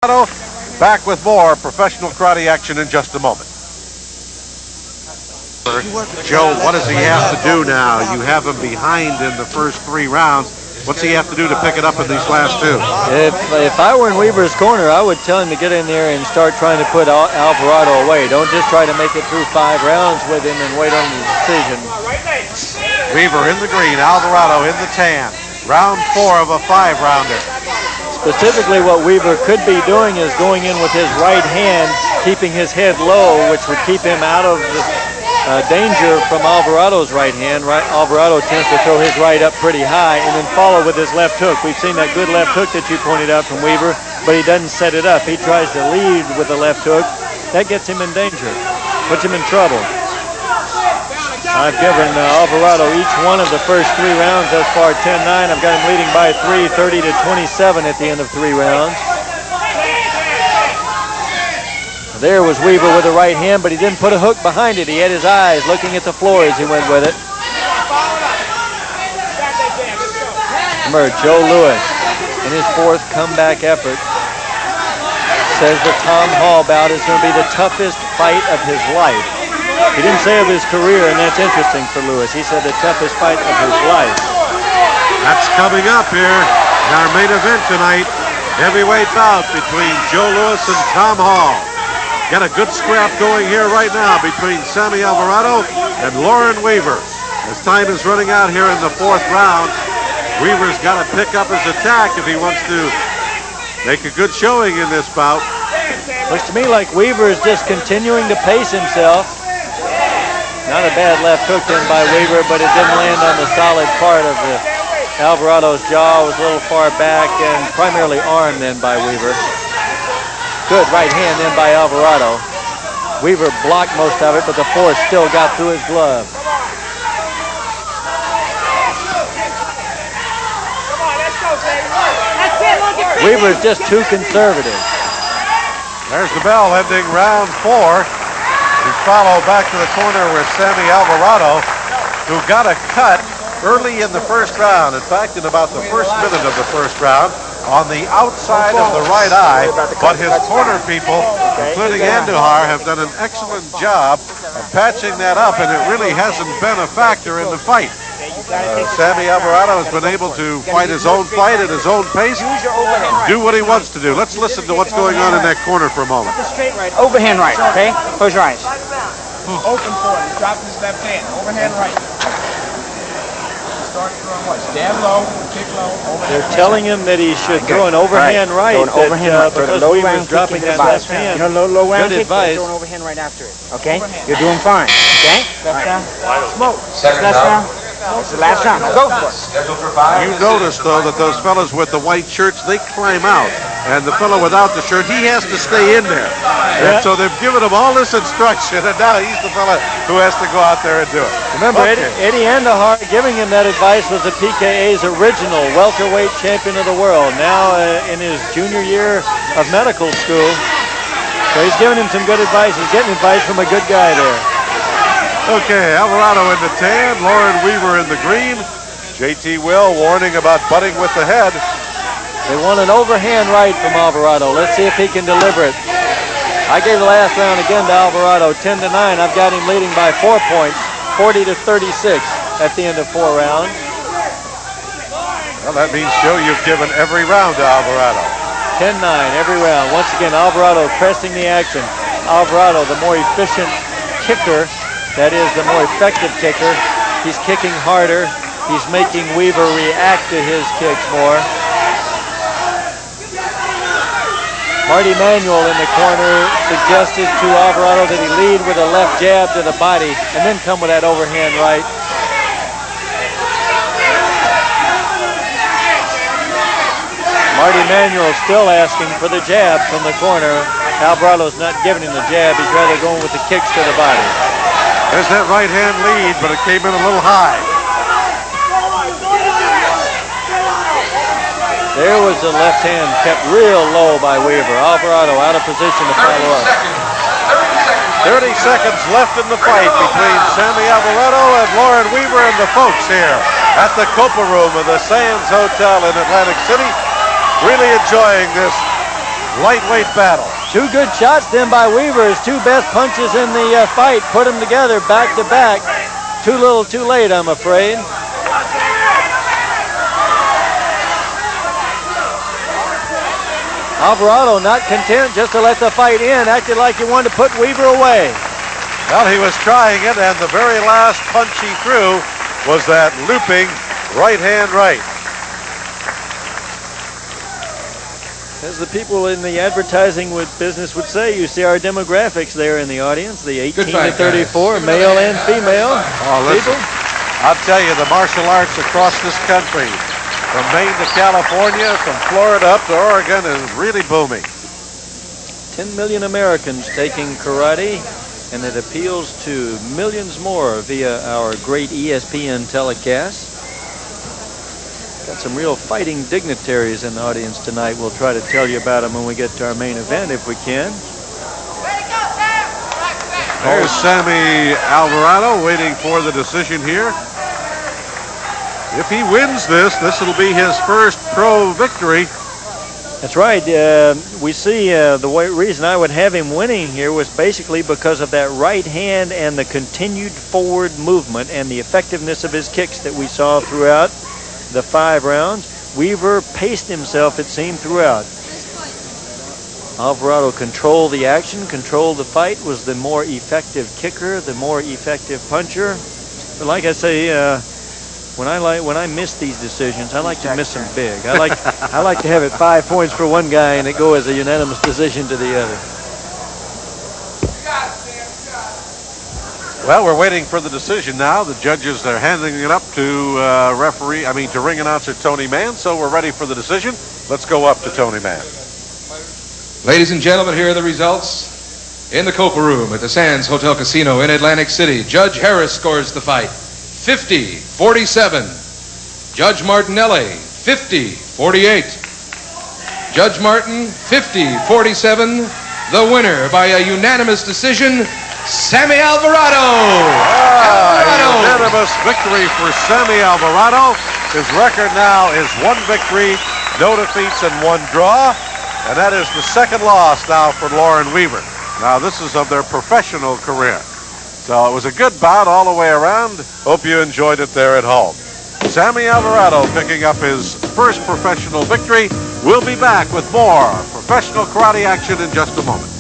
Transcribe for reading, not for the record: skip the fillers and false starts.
Back with more professional karate action in just a moment. Joe, what does he have to do now? You have him behind in the first 3 rounds. What's he have to do to pick it up in these last 2? If I were in Weaver's corner, I would tell him to get in there and start trying to put Alvarado away. Don't just try to make it through 5 rounds with him and wait on the decision. Weaver in the green, Alvarado in the tan. Round 4 of a 5-rounder. Specifically, what Weaver could be doing is going in with his right hand, keeping his head low, which would keep him out of the danger from Alvarado's right hand. Alvarado tends to throw his right up pretty high and then follow with his left hook. We've seen that good left hook that you pointed out from Weaver, but he doesn't set it up. He tries to lead with the left hook. That gets him in danger, puts him in trouble. I've given Alvarado each one of the first 3 rounds thus far, 10-9. I've got him leading by 3, 30-27 at the end of 3 rounds. There was Weaver with the right hand, but he didn't put a hook behind it. He had his eyes looking at the floor as he went with it. Remember, Joe Lewis, in his 4th comeback effort, says the Tom Hall bout is going to be the toughest fight of his life. He didn't say of his career, and that's interesting for Lewis. He said the toughest fight of his life. That's coming up here in our main event tonight. Heavyweight bout between Joe Lewis and Tom Hall. Got a good scrap going here right now between Sammy Alvarado and Loren Weaver. As time is running out here in the 4th round, Weaver's got to pick up his attack if he wants to make a good showing in this bout. Looks to me like Weaver is just continuing to pace himself. Not a bad left hook in by Weaver, but it didn't land on the solid part of Alvarado's jaw. It was a little far back and primarily arm then by Weaver. Good right hand in by Alvarado. Weaver blocked most of it, but the force still got through his glove. Weaver's just too conservative. There's the bell ending round 4. We follow back to the corner with Sammy Alvarado, who got a cut early in the first round. In fact, in about the first minute of the first round, on the outside of the right eye. But his corner people, including Andujar, have done an excellent job of patching that up, and it really hasn't been a factor in the fight. Sammy Alvarado has been able to fight his own fight at his own pace, do what he wants to do. Let's listen to what's going on in that corner for a moment. Overhand right, okay? Close your eyes. Open for it. He's dropping his left hand. Overhand right. Start throwing what? Stand low, kick low, overhand. They're telling him that he should throw an overhand right. Because Weaver's dropping that left hand. You know, low round kick, advice. Throw an overhand right after it. Okay? You're doing fine. Okay? Left round. Smoke. Second left round. It's the last round. Go for it. Scheduled for 5. You notice, though, that those fellas with the white shirts, they climb out. And the fellow without the shirt, he has to stay in there. And so they've given him all this instruction, and now he's the fella who has to go out there and do it. Remember, Eddie Andujar giving him that advice was the PKA's original welterweight champion of the world, now in his junior year of medical school. So he's giving him some good advice. He's getting advice from a good guy there. Okay, Alvarado in the tan, Loren Weaver in the green. JT Will warning about butting with the head. They want an overhand right from Alvarado. Let's see if he can deliver it. I gave the last round again to Alvarado, 10-9. I've got him leading by 4 points, 40-36 at the end of 4 rounds. Well, that means, Joe, you've given every round to Alvarado. 10-9 every round. Once again, Alvarado pressing the action. Alvarado, the more efficient kicker, that is the more effective kicker. He's kicking harder. He's making Weaver react to his kicks more. Marty Manuel in the corner suggested to Alvarado that he lead with a left jab to the body and then come with that overhand right. Marty Manuel still asking for the jab from the corner. Alvarado's not giving him the jab. He's rather going with the kicks to the body. There's that right hand lead, but it came in a little high. There was the left hand kept real low by Weaver. Alvarado out of position to follow up. 30 seconds left in the fight between Sammy Alvarado and Loren Weaver and the folks here at the Copa Room of the Sands Hotel in Atlantic City. Really enjoying this lightweight battle. Two good shots then by Weaver. His two best punches in the fight. Put them together back to back. Too little too late, I'm afraid. Alvarado not content just to let the fight end. Acted like he wanted to put Weaver away. Well, he was trying it, and the very last punch he threw was that looping right hand right. As the people in the advertising business would say, you see our demographics there in the audience, the 18 to 34, male and female. Oh, listen, I'll tell you, the martial arts across this country, from Maine to California, from Florida up to Oregon, is really booming. 10 million Americans taking karate, and it appeals to millions more via our great ESPN telecast. Got some real fighting dignitaries in the audience tonight. We'll try to tell you about them when we get to our main event, if we can. There's Sammy Alvarado waiting for the decision here. If he wins this will be his first pro victory. That's right. We see the reason I would have him winning here was basically because of that right hand and the continued forward movement and the effectiveness of his kicks that we saw throughout the 5 rounds. Weaver paced himself, it seemed, throughout. Alvarado controlled the action, controlled the fight, was the more effective kicker, the more effective puncher. But like I say, when I miss these decisions, I like to miss them big. I like to have it 5 points for one guy and it go as a unanimous decision to the other. Well, we're waiting for the decision now. The judges are handing it up to to ring announcer Tony Mann. So we're ready for the decision. Let's go up to Tony Mann. Ladies and gentlemen, here are the results. In the Copa Room at the Sands Hotel Casino in Atlantic City, Judge Harris scores the fight 50-47. Judge Martinelli 50-48. Judge Martin 50-47. The winner by a unanimous decision, Sammy Alvarado. Unanimous victory for Sammy Alvarado. His record now is 1 victory, no defeats, and 1 draw. And that is the second loss now for Loren Weaver. Now, this is of their professional career. So it was a good bout all the way around. Hope you enjoyed it there at home. Sammy Alvarado picking up his first professional victory. We'll be back with more professional karate action in just a moment.